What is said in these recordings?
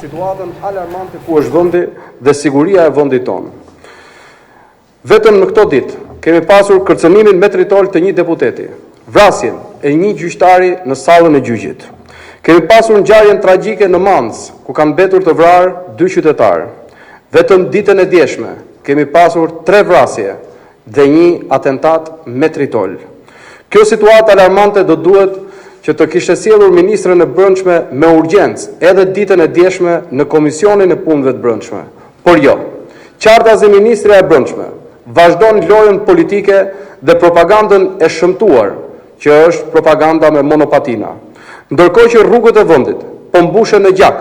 Situatën alarmante ku është vendi dhe siguria e vendit tonë. Vetëm në këto ditë kemi pasur kërcënimin metritol të një deputeti, vrasjen e një gjyqtari në sallën e gjyqit. Kemi pasur ngjarjen tragjike në Mans, ku kanë mbetur të vrarë 2 qytetarë. Vetëm ditën e djeshme kemi pasur 3 vrasje dhe 1 atentat metritol. Kjo situatë alarmante do duhet që të kishte sjellur ministrën e brendshme me urgjencë edhe ditën e djeshme në Komisionin e Punëve të Brendshme. Por jo, qartazi ministrja e brendshme vazhdon lojën politike dhe propagandën e shëmtuar, që është propaganda me monopatina. Ndërkohë që rrugët e vendit po mbushen në gjak,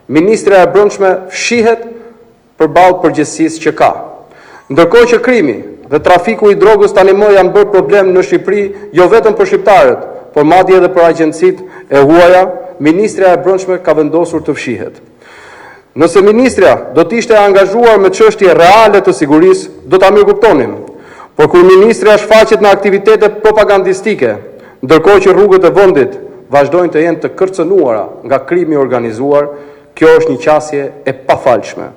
ministrja e brendshme fshihet përballë përgjegjësisë që ka. Ndërkohë që krimi dhe trafiku i drogës tani më janë bërë problem në Shqipëri, jo vetëm për shqiptarët, por madje edhe për agjencitë e huaja, ministrja e brendshme ka vendosur të fshihet. Nëse ministrja do të ishte angazhuar me çështje reale të sigurisë, do ta mirëkuptonim. Por kur ministrja shfaqet në aktivitete propagandistike, ndërkohë që rrugët e vendit vazhdojnë të jenë të kërcënuara nga krimi organizuar, kjo është një qasje e pafalshme.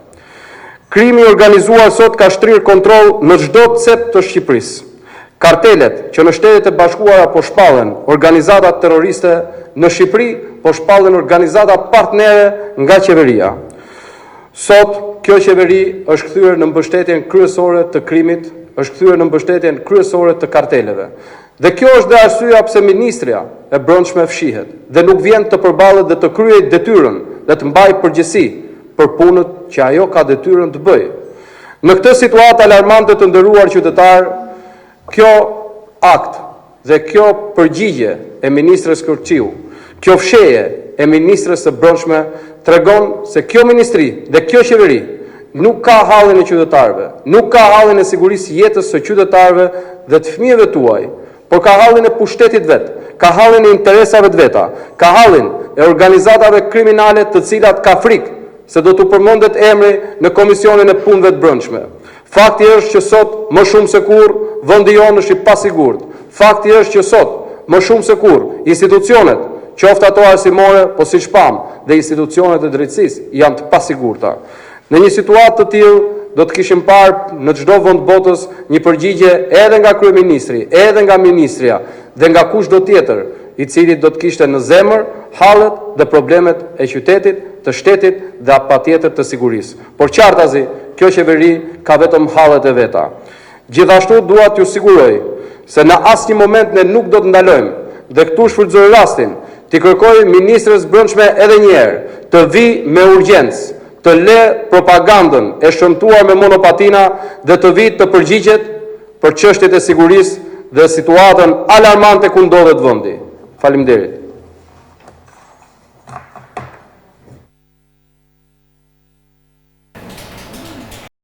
Krimi organizuar sot ka shtrirë kontroll në çdo cep të Shqipërisë. Kartelet që në Shtetet e Bashkuara po shpallen organizata terroriste, në Shqipëri po shpallen organizata partnere nga qeveria. Sot kjo qeveri është kthyer në mbështetjen kryesore të krimit, është kthyer në mbështetjen kryesore të karteleve. Dhe kjo është dhe arsyeja pse ministrja e brendshme fshihet dhe nuk vjen të përballet dhe të kryejë detyrën dhe të mbajë përgjegjësi për punët që ajo ka detyrën të bëjë. Në këtë situatë alarmante të nderuar qytetar, kjo akt dhe kjo përgjigje e ministrës Kërqiu, kjo fshehje e ministrës së brendshme tregon se kjo ministri dhe kjo qeveri nuk ka hallin e qytetarëve, nuk ka hallin e sigurisë jetës së qytetarëve dhe të fëmijëve tuaj, por ka hallin e pushtetit vet, ka hallin e interesave të veta, ka hallin e organizatave kriminale të cilat ka frikë se do të përmendet emri në Komisionin e Punëve të Brendshme. Fakti është që sot më shumë se kurrë vendi jonë është i pasigurt. Fakti është që sot më shumë se kurrë institucionet, qoftë ato arsimore, po siç pam, dhe institucionet e drejtësisë janë të pasigurta. Në një situatë të tillë do të kishim parë në çdo vend botës një përgjigje edhe nga kryeministri, edhe nga ministrja dhe nga kushdo tjetër, i cili do të kishte në zemër hallet dhe problemet e qytetit, të shtetit dhe patjetër të sigurisë. Por qartazi, kjo qeveri ka vetëm hallet e veta. Gjithashtu dua t'ju siguroj se në asnjë moment ne nuk do të ndalojmë dhe këtu shfrytëzoj rastin t'i kërkoj ministrës brendshme edhe një herë të vijë me urgjencë, të lë propagandën e shëmtuar me monopatina dhe të vijë të përgjigjet për çështjet e sigurisë dhe situatën alarmante ku ndodhet vendi. Faleminderit.